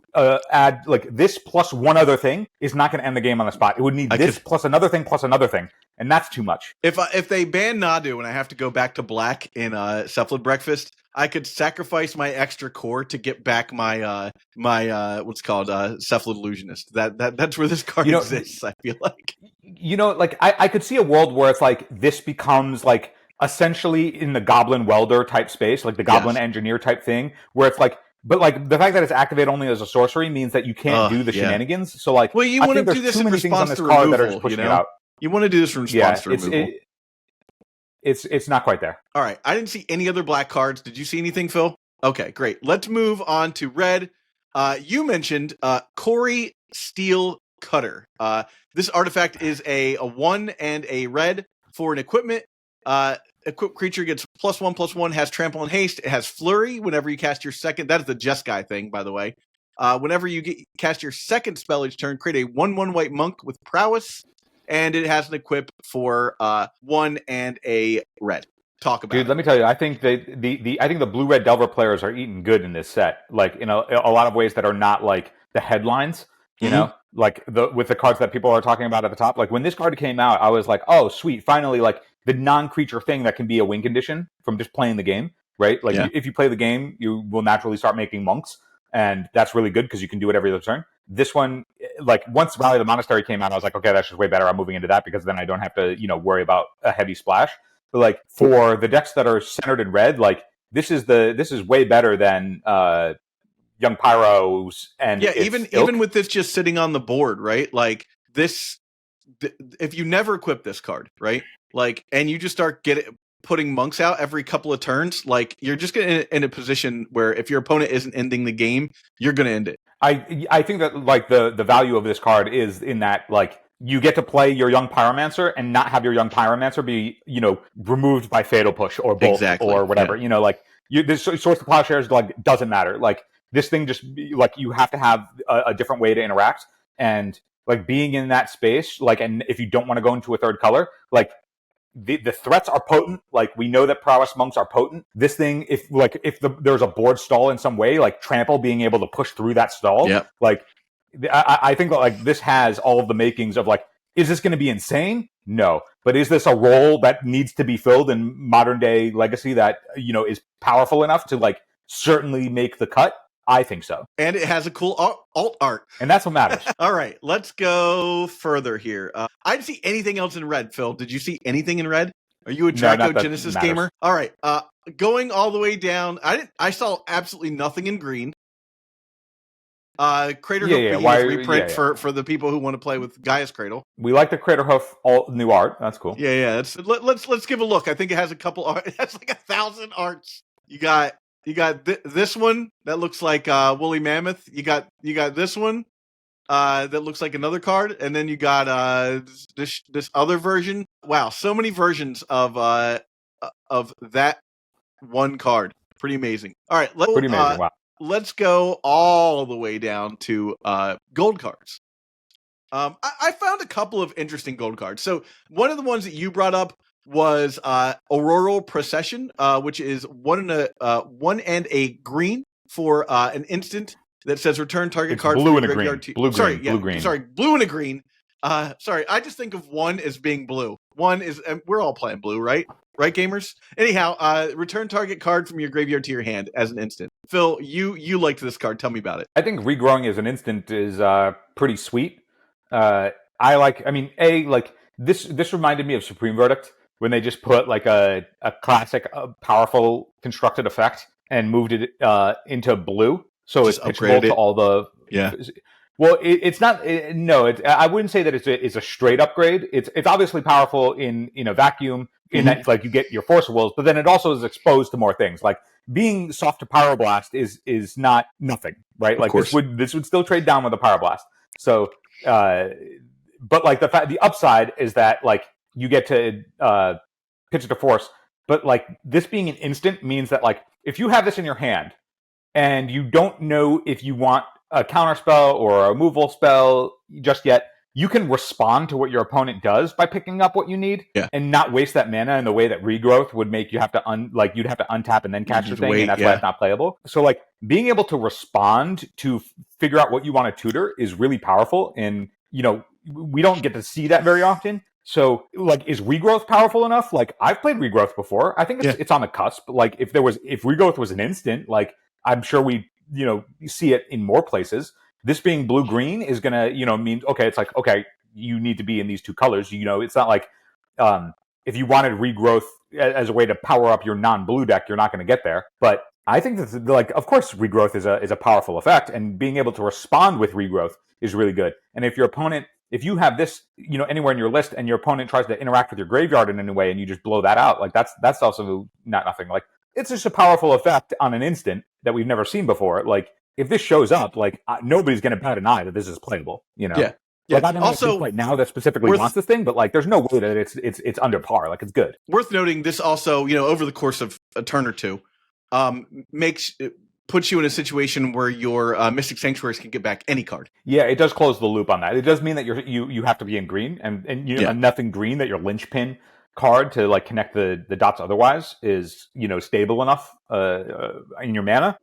Speaker 2: add like this plus one other thing is not going to end the game on the spot. It would need plus another thing, and that's too much.
Speaker 1: If they ban Nadu and I have to go back to black in Cephalid Breakfast, I could sacrifice my extra core to get back my what's called Cephalid Illusionist. That's where this card exists. I feel like
Speaker 2: like I could see a world where it's like this becomes like essentially in the Goblin Welder type space, like the Goblin Engineer type thing, where it's like. But like the fact that it's activate only as a sorcery means that you can't do the shenanigans. So like,
Speaker 1: well, you want to do this in response to removal. You want to do this in response to removal.
Speaker 2: It's not quite there.
Speaker 1: All right, I didn't see any other black cards. Did you see anything, Phil? Okay, great. Let's move on to red. You mentioned Corey Steel Cutter. This artifact is a 1 and a red for an equipment. Equipped creature gets +1/+1, has trample and haste. It has flurry whenever you cast your second. That is the Jeskai thing, by the way. Whenever you cast your second spell each turn, create a 1/1 white monk with prowess, and it has an equip for 1 and a red. Talk about
Speaker 2: Dude, let me tell you, I think the blue-red Delver players are eating good in this set, like in a lot of ways that are not like the headlines, you know, like with the cards that people are talking about at the top. Like when this card came out, I was like, oh, sweet, finally, like the non-creature thing that can be a win condition from just playing the game, right? Like if you play the game, you will naturally start making monks, and that's really good because you can do it every other turn. This one, like once Rally the Monastery came out, I was like, okay, that's just way better. I'm moving into that because then I don't have to, worry about a heavy splash. But like for the decks that are centered in red, like this is way better than Young Pyros and
Speaker 1: even with this just sitting on the board, right? Like this, if you never equip this card, right? Like, and you just start putting monks out every couple of turns, like you're just getting in a position where if your opponent isn't ending the game, you're going to end it.
Speaker 2: I think that like the value of this card is in that like you get to play your Young Pyromancer and not have your Young Pyromancer be removed by Fatal Push or Bolt or whatever. Yeah. Like this Source of Plowshares like doesn't matter. Like this thing just like you have to have a different way to interact, and like being in that space, like, and if you don't want to go into a third color, like the threats are potent. Like we know that prowess monks are potent. This thing, if there's a board stall in some way, like trample being able to push through that stall, like I think that like this has all of the makings of like, is this going to be insane? No, but is this a role that needs to be filled in modern day Legacy that is powerful enough to like certainly make the cut? I think so.
Speaker 1: And it has a cool alt art.
Speaker 2: And that's what matters.
Speaker 1: All right, let's go further here. I didn't see anything else in red, Phil. Did you see anything in red? Are you a Draco-Genesis gamer? All right, going all the way down, I saw absolutely nothing in green. Crater Hoof reprint for the people who want to play with Gaia's Cradle.
Speaker 2: We like the Crater Hoof new art. That's cool.
Speaker 1: Yeah. Let's give a look. I think it has a couple. It has like 1,000 arts. You got this one that looks like Woolly Mammoth. You got this one that looks like another card, and then you got this other version. Wow, so many versions of that one card. Pretty amazing. All right,
Speaker 2: Wow.
Speaker 1: Let's go all the way down to gold cards. I found a couple of interesting gold cards. So one of the ones that you brought up was Auroral Procession, which is one and a green for an instant that says return target card
Speaker 2: blue
Speaker 1: from
Speaker 2: and
Speaker 1: your
Speaker 2: a green.
Speaker 1: graveyard.
Speaker 2: Blue green.
Speaker 1: Sorry, blue and a green. Sorry, I just think of one as being blue. One is we're all playing blue, right? Right, gamers? Anyhow, return target card from your graveyard to your hand as an instant. Phil, you liked this card. Tell me about it.
Speaker 2: I think regrowing as an instant is pretty sweet. This reminded me of Supreme Verdict, when they just put like a classic powerful constructed effect and moved it into blue, so just it's pitchable to all the Well, it's not. I wouldn't say that it's a straight upgrade. It's obviously powerful in a vacuum, in that like you get your Force of Wills, but then it also is exposed to more things. Like being soft to Pyroblast is not nothing, right? Like this would still trade down with a Pyroblast. So, but like the upside is that like you get to pitch it to Force, but like this being an instant means that like if you have this in your hand and you don't know if you want a counter spell or a removal spell just yet, you can respond to what your opponent does by picking up what you need and not waste that mana in the way that regrowth would make you have to you'd have to untap and then catch the thing, and that's why it's not playable. So like being able to respond to figure out what you want to tutor is really powerful, and we don't get to see that very often. So like, is regrowth powerful enough? Like I've played regrowth before. I think it's on the cusp. Like if regrowth was an instant, like I'm sure we see it in more places. This being blue-green is going to, mean, okay, it's like, okay, you need to be in these two colors. It's not like if you wanted regrowth as a way to power up your non-blue deck, you're not going to get there. But I think that, like, of course, regrowth is a powerful effect, and being able to respond with regrowth is really good. And if you have this, anywhere in your list, and your opponent tries to interact with your graveyard in any way, and you just blow that out, like that's also not nothing. Like it's just a powerful effect on an instant that we've never seen before. Like if this shows up, like nobody's going to bat an eye that this is playable.
Speaker 1: Yeah.
Speaker 2: Like I don't know right now that specifically wants this thing, but like there's no way that it's under par. Like it's good.
Speaker 1: Worth noting, this also, over the course of a turn or two, puts you in a situation where your Mystic Sanctuaries can get back any card.
Speaker 2: Yeah, it does close the loop on that. It does mean that you have to be in green, and enough in green that your linchpin card to like connect the dots otherwise is stable enough in your mana.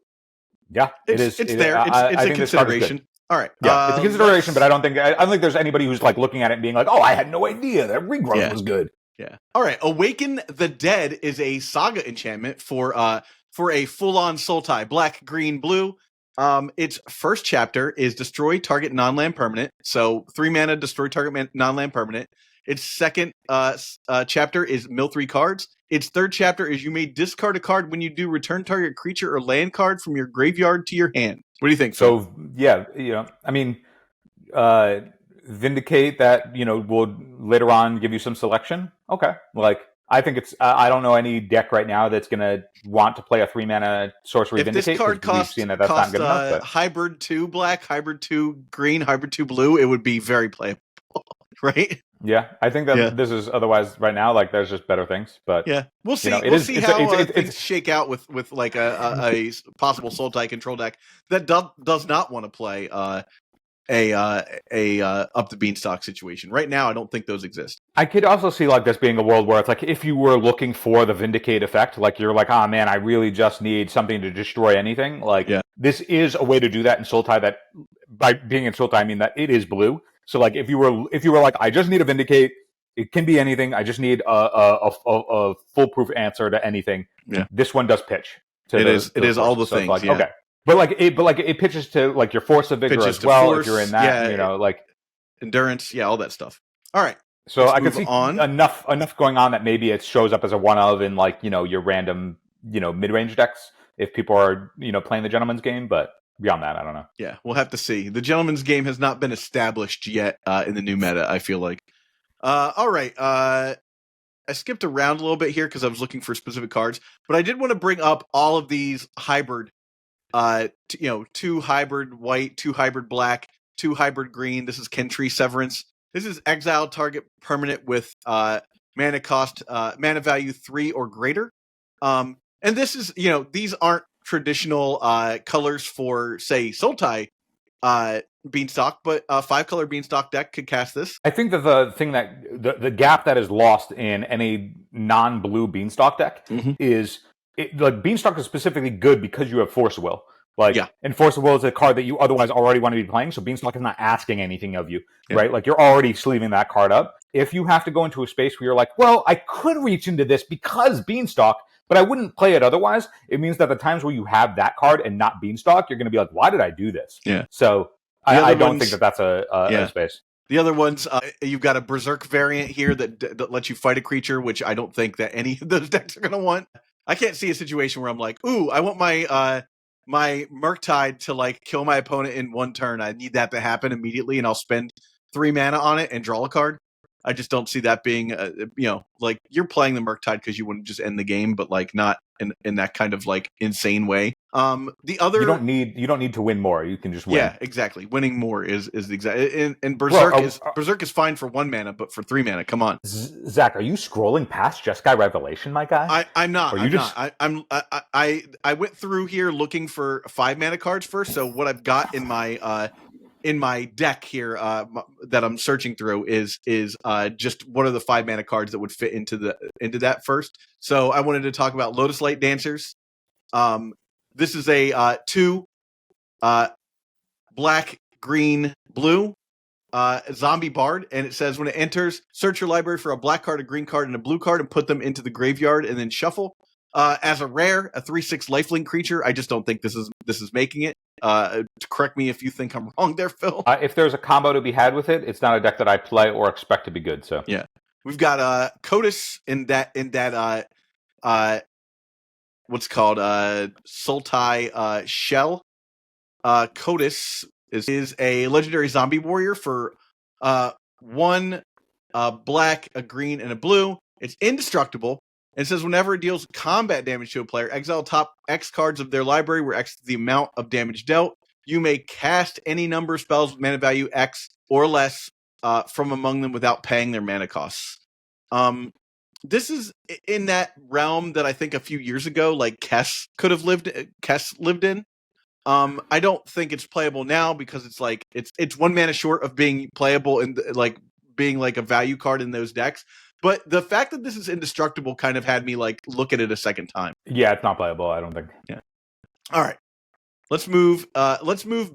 Speaker 2: Yeah, it is.
Speaker 1: It's there. It's a consideration. All right.
Speaker 2: Yeah, it's a consideration, but I don't think there's anybody who's like looking at it and being like, "Oh, I had no idea that regrowth was good."
Speaker 1: Yeah. All right. Awaken the Dead is a saga enchantment for a full-on Sultai, black, green, blue. Its first chapter is destroy target non-land permanent. So 3 mana, destroy target non-land permanent. Its second chapter is mill 3 cards. Its third chapter is you may discard a card when you do return target creature or land card from your graveyard to your hand. What do you think, Phil?
Speaker 2: So yeah, I mean, Vindicate that will later on give you some selection. Okay, like I think it's I don't know any deck right now that's gonna want to play a 3 mana sorcery
Speaker 1: if
Speaker 2: Vindicate.
Speaker 1: This card costs
Speaker 2: that's not good enough. But
Speaker 1: hybrid 2 black, hybrid 2 green, hybrid 2 blue, it would be very playable, right?
Speaker 2: Yeah, I think that this is otherwise right now. Like, there's just better things, but
Speaker 1: yeah, we'll see. We'll see how things shake out with like a possible Sultai control deck that does not want to play a up the beanstalk situation. Right now, I don't think those exist.
Speaker 2: I could also see like this being a world where it's like if you were looking for the Vindicate effect, like you're like, oh man, I really just need something to destroy anything. Like this is a way to do that in Sultai. That by being in Sultai, I mean that it is blue. So like if you were like, I just need a Vindicate, it can be anything. I just need a foolproof answer to anything.
Speaker 1: Yeah,
Speaker 2: this one does pitch.
Speaker 1: It is all the things.
Speaker 2: Like, okay. But it pitches to like your force of vigor as well. Force, if you're in that, like
Speaker 1: endurance, all that stuff. All right.
Speaker 2: So I can see enough going on that maybe it shows up as a one of in like your random mid range decks if people are playing the gentleman's game. But beyond that, I don't know.
Speaker 1: Yeah, we'll have to see. The gentleman's game has not been established yet in the new meta, I feel like. All right. I skipped around a little bit here because I was looking for specific cards, but I did want to bring up all of these hybrid. 2 hybrid white, 2 hybrid black, 2 hybrid green. This is Kentree Severance. This is exile target permanent with mana cost, mana value 3 or greater. And this is, these aren't traditional colors for, say, Sultai Beanstalk, but a 5-color Beanstalk deck could cast this.
Speaker 2: I think that the thing that the gap that is lost in any non-blue Beanstalk deck is. Like Beanstalk is specifically good because you have Force of Will. And Force of Will is a card that you otherwise already want to be playing, so Beanstalk is not asking anything of you, right? Like you're already sleeving that card up. If you have to go into a space where you're like, well, I could reach into this because Beanstalk, but I wouldn't play it otherwise, it means that the times where you have that card and not Beanstalk, you're going to be like, why did I do this?
Speaker 1: Yeah.
Speaker 2: So I don't think that that's a space.
Speaker 1: The other ones, you've got a Berserk variant here that lets you fight a creature, which I don't think that any of those decks are going to want. I can't see a situation where I'm like, ooh, I want my my Murktide to like kill my opponent in 1 turn. I need that to happen immediately, and I'll spend 3 mana on it and draw a card. I just don't see that being, like you're playing the Murktide because you want to just end the game, but like not in that kind of like insane way. The other
Speaker 2: you don't need to win more. You can just win.
Speaker 1: Yeah, exactly. Winning more is the exact. And Berserk is fine for 1 mana, but for 3 mana, come on.
Speaker 2: Zach, are you scrolling past Jeskai Revelation, my guy?
Speaker 1: I'm not. I went through here looking for 5 mana cards first. So what I've got in my deck here that I'm searching through is just what are the 5 mana cards that would fit into that first. So I wanted to talk about Lotus Light Dancers. This is a 2 black, green, blue zombie bard, and it says when it enters, search your library for a black card, a green card, and a blue card, and put them into the graveyard, and then shuffle. As a rare, a 3/6 lifelink creature. I just don't think this is making it. Correct me if you think I'm wrong there, Phil.
Speaker 2: If there's a combo to be had with it, it's not a deck that I play or expect to be good. So
Speaker 1: yeah, we've got Kotis in that what's called Sultai Shell. Kotis is a legendary zombie warrior for 1 black, a green, and a blue. It's indestructible. It says whenever it deals combat damage to a player, exile top X cards of their library where X is the amount of damage dealt. You may cast any number of spells with mana value X or less from among them without paying their mana costs. This is in that realm that I think a few years ago, like Kess lived in. I don't think it's playable now because it's like it's 1 mana short of being playable and like being like a value card in those decks. But the fact that this is indestructible kind of had me like look at it a second time.
Speaker 2: Yeah, it's not playable, I don't think.
Speaker 1: Yeah. All right. Let's move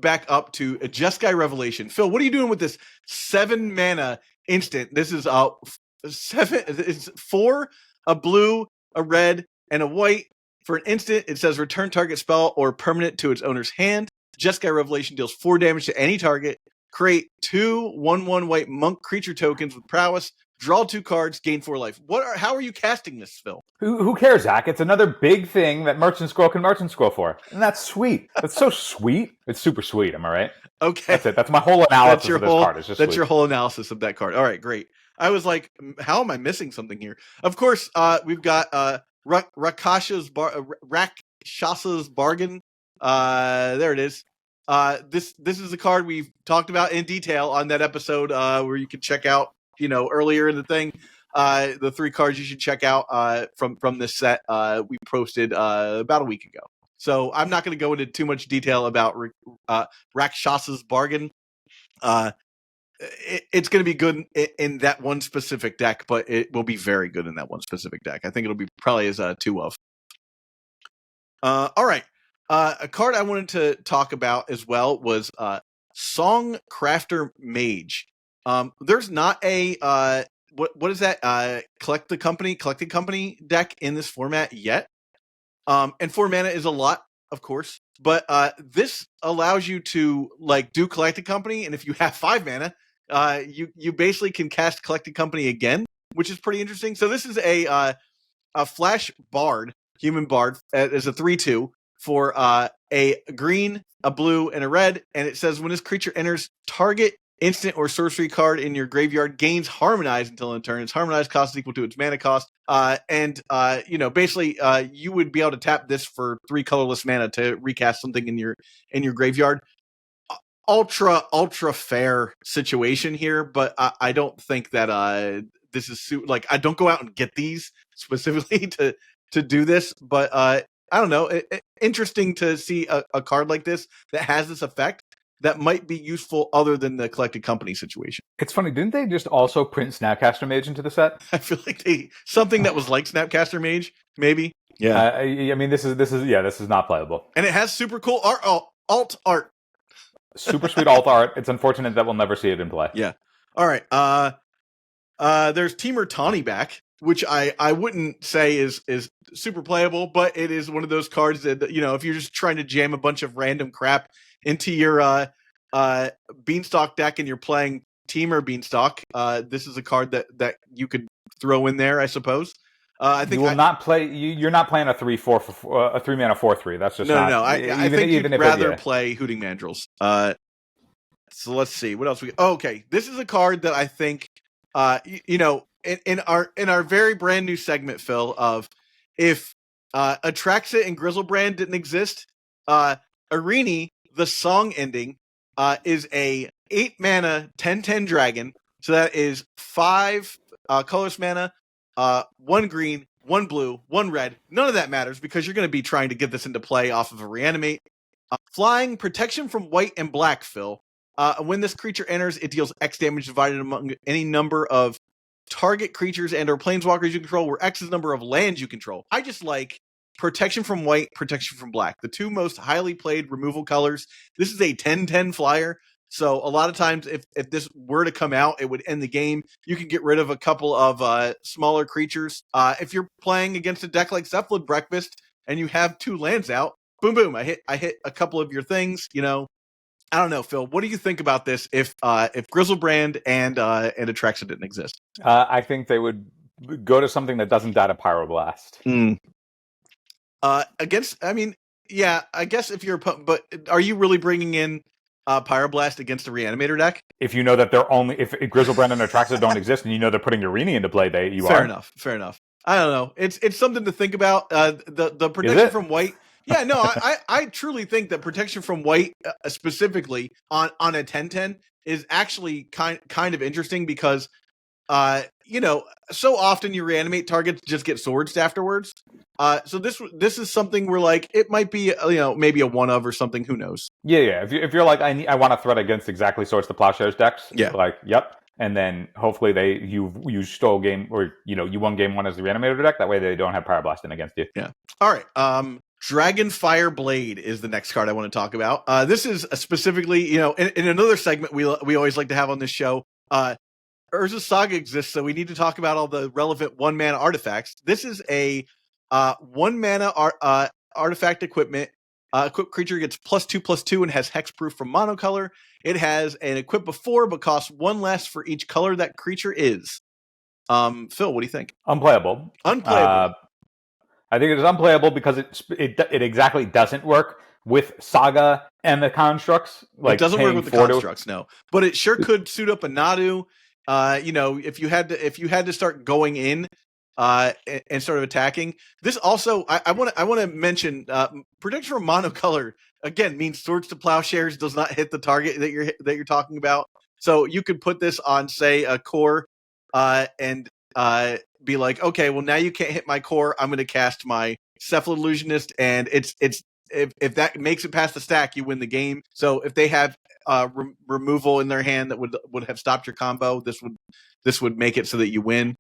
Speaker 1: back up to Jeskai Revelation. Phil, what are you doing with this 7 mana instant? This is 7. It's 4, a blue, a red, and a white. For an instant, it says return target spell or permanent to its owner's hand. Jeskai Revelation deals 4 damage to any target. Create 2 1/1 white monk creature tokens with prowess. Draw 2 cards, gain 4 life. How are you casting this, Phil?
Speaker 2: Who cares, Zach? It's another big thing that Merchant Scroll can Merchant Scroll for. And that's sweet. That's so sweet. It's super sweet, am I right?
Speaker 1: Okay.
Speaker 2: That's it. That's my whole analysis of this card. It's just
Speaker 1: that's
Speaker 2: sweet.
Speaker 1: Your whole analysis of that card. All right, great. I was like, how am I missing something here? Of course, we've got Rakshas's Bargain. There it is. This is a card we've talked about in detail on that episode where you can check out, earlier in the thing. The 3 cards you should check out from this set we posted about a week ago. So I'm not going to go into too much detail about Rakshas's Bargain. It's going to be good in that one specific deck, but it will be very good in that one specific deck. I think it'll be probably as 2 of. All right. A card I wanted to talk about as well was Song Crafter Mage. There's not a what is that? Collected company deck in this format yet. And 4 mana is a lot, of course, but this allows you to do Collected Company, and if you have 5 mana, you basically can cast Collected Company again, which is pretty interesting. So this is a Flash Bard, human bard, as a 3/2 for a green, a blue, and a red, and it says when this creature enters target instant or sorcery card in your graveyard gains Harmonize until end turn. Its Harmonize cost is equal to its mana cost. Basically, you would be able to tap this for 3 colorless mana to recast something in your graveyard. Ultra fair situation here, but I don't think that this is I don't go out and get these specifically to do this, but I don't know. Interesting to see a card like this that has this effect that might be useful other than the Collected Company situation.
Speaker 2: It's funny, didn't they just also print Snapcaster Mage into the set?
Speaker 1: I feel like something that was like Snapcaster Mage, maybe.
Speaker 2: Yeah. I mean, this is not playable.
Speaker 1: And it has super cool alt art.
Speaker 2: Super sweet alt art. It's unfortunate that we'll never see it in play.
Speaker 1: Yeah. All right. There's Teamer Tawny back, which I wouldn't say is super playable, but it is one of those cards that, if you're just trying to jam a bunch of random crap into your Beanstalk deck and you're playing Teamer Beanstalk, this is a card that you could throw in there, I suppose. I think you're not playing
Speaker 2: a 3/4 for a 3 mana 4/3. That's just
Speaker 1: no. I think you'd rather play Hooting Mandrills. So let's see what else okay, this is a card that I think in our very brand new segment, Phil, of if Atraxa and Grizzlebrand didn't exist, Arini, the song ending, is a 8 mana 10/10 dragon. So that is 5 colorless mana, 1 green, 1 blue, 1 red. None of that matters because you're going to be trying to get this into play off of a reanimate. Flying, protection from white and black, Phil. When this creature enters, it deals X damage divided among any number of target creatures and or planeswalkers you control, where X is the number of lands you control. I just like protection from white, protection from black. The 2 most highly played removal colors. This is a 10/10 flyer. So a lot of times if this were to come out, it would end the game. You can get rid of a couple of smaller creatures. If you're playing against a deck like Cephalid Breakfast and you have 2 lands out, boom, boom, I hit a couple of your things, I don't know, Phil. What do you think about this if Grizzlebrand and Atraxa didn't exist?
Speaker 2: I think they would go to something that doesn't die to Pyroblast.
Speaker 1: I guess if you're, but are you really bringing in Pyroblast against a Reanimator deck?
Speaker 2: If you know that if Grizzlebrand and Atraxa don't exist, and you know they're putting Arini into play,
Speaker 1: Fair enough. I don't know. It's something to think about. The protection from white. Yeah, no, I truly think that protection from white, specifically on a 10/10, is actually kind of interesting because, so often you reanimate targets just get swords afterwards. So this is something where it might be maybe a 1 of or something. Who knows?
Speaker 2: Yeah. If you're like I want to threat against exactly Swords to Plowshares decks.
Speaker 1: Yeah.
Speaker 2: Yep. And then hopefully you stole game or you won game 1 as the Reanimator deck. That way they don't have Pyroblast in against you.
Speaker 1: Yeah. All right. Dragonfire Blade is the next card I want to talk about. This is specifically, in another segment we always like to have on this show. Urza's Saga exists, so we need to talk about all the relevant 1 mana artifacts. This is a 1 mana artifact equipment Equipped creature gets +2/+2 and has hexproof from monocolor. It has an equip before, but costs 1 less for each color that creature is. Phil, what do you think?
Speaker 2: Unplayable.
Speaker 1: Unplayable.
Speaker 2: I think it is unplayable because it exactly doesn't work with Saga and the constructs. Like,
Speaker 1: it doesn't work with the constructs, no. But it sure could suit up a Nadu. If you had to start going in and sort of attacking. This also, I want to mention protection from monocolor again means Swords to Plowshares does not hit the target that you're talking about. So you could put this on, say, a core, and be like, okay, well now you can't hit my core. I'm going to cast my Cephalillusionist, and it's if that makes it past the stack, you win the game. So if they have removal in their hand that would have stopped your combo, this would make it so that you win.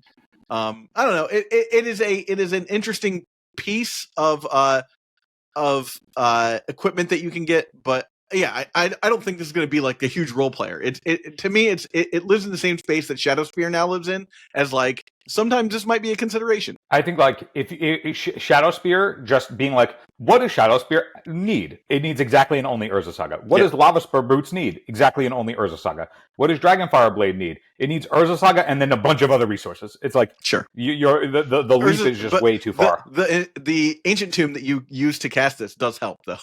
Speaker 1: I don't know. It is an interesting piece of equipment that you can get, but yeah, I don't think this is going to be like a huge role player. To me, it lives in the same space that Shadowspear now lives in, as like sometimes this might be a consideration.
Speaker 2: I think like if Shadowspear just being like, what does Shadowspear need? It needs exactly and only Urza Saga. What does Lava Spur Boots need? Exactly and only Urza Saga. What does Dragonfire Blade need? It needs Urza Saga and then a bunch of other resources. It's like,
Speaker 1: sure,
Speaker 2: the leap is just way too far.
Speaker 1: The Ancient Tomb that you use to cast this does help, though.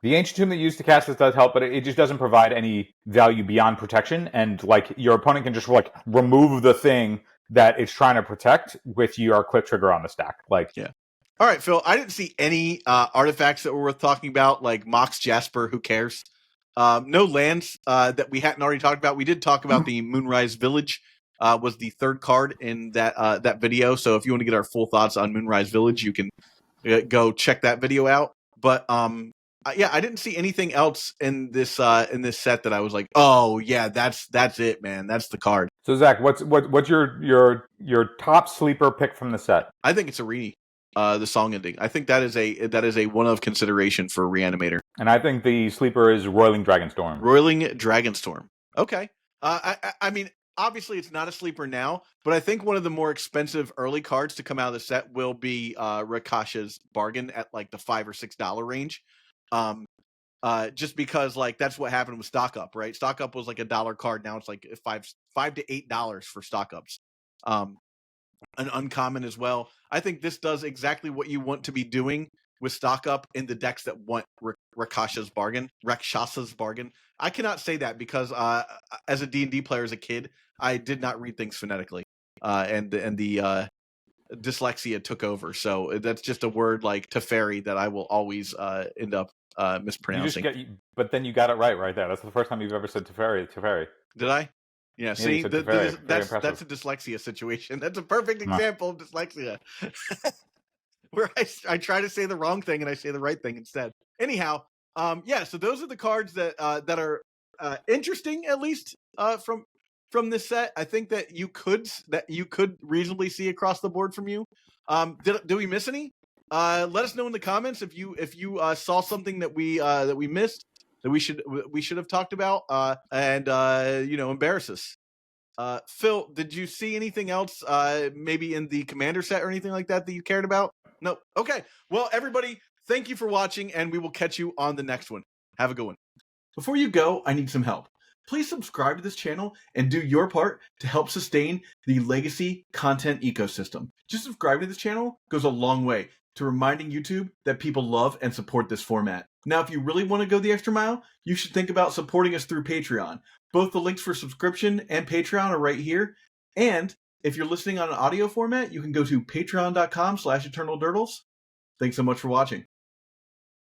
Speaker 2: The Ancient Tomb that you use to cast this does help, but it just doesn't provide any value beyond protection, and like your opponent can just like remove the thing that it's trying to protect with your Clip Trigger on the stack. Like,
Speaker 1: yeah. All right, Phil, I didn't see any artifacts that were worth talking about, like Mox Jasper, who cares? No lands that we hadn't already talked about. We did talk about the Moonrise Village, was the third card in that video. So if you want to get our full thoughts on Moonrise Village, you can go check that video out. But yeah, I didn't see anything else in this set that I was like, oh yeah, that's it, man. That's the card.
Speaker 2: So Zach, what's your top sleeper pick from the set?
Speaker 1: I think it's Arini, the song ending. I think that is a one of consideration for Reanimator.
Speaker 2: And I think the sleeper is Roiling Dragon Storm.
Speaker 1: Roiling Dragon Storm. Okay. I mean, obviously it's not a sleeper now, but I think one of the more expensive early cards to come out of the set will be Rakasha's Bargain at like the $5 or $6 range. Just because like that's what happened with Stock Up, right? Stock Up was like $1 card. Now it's like $5 to $8 for Stock Ups. An uncommon as well. I think this does exactly what you want to be doing with Stock Up in the decks that want Rakasha's Bargain. I cannot say that because as a D&D player as a kid, I did not read things phonetically, and the dyslexia took over. So that's just a word like Teferi that I will always end up mispronouncing.
Speaker 2: But then you got it right there. That's the first time you've ever said Teferi.
Speaker 1: Did I? Yeah, see, that's a dyslexia situation. That's a perfect example of dyslexia. Where I try to say the wrong thing and I say the right thing instead. Anyhow, yeah, so those are the cards that are interesting, at least from this set. I think that you could reasonably see across the board from you. Did we miss any? Let us know in the comments if you saw something that we missed that we should have talked about, and embarrass us. Phil, did you see anything else maybe in the Commander set or anything like that you cared about? No. Okay. Well, everybody, thank you for watching, and we will catch you on the next one. Have a good one. Before you go, I need some help. Please subscribe to this channel and do your part to help sustain the Legacy content ecosystem. Just subscribing to this channel goes a long way to reminding YouTube that people love and support this format. Now, if you really want to go the extra mile, you should think about supporting us through Patreon. Both the links for subscription and Patreon are right here. And if you're listening on an audio format, you can go to patreon.com/eternaldurdles. Thanks so much for watching.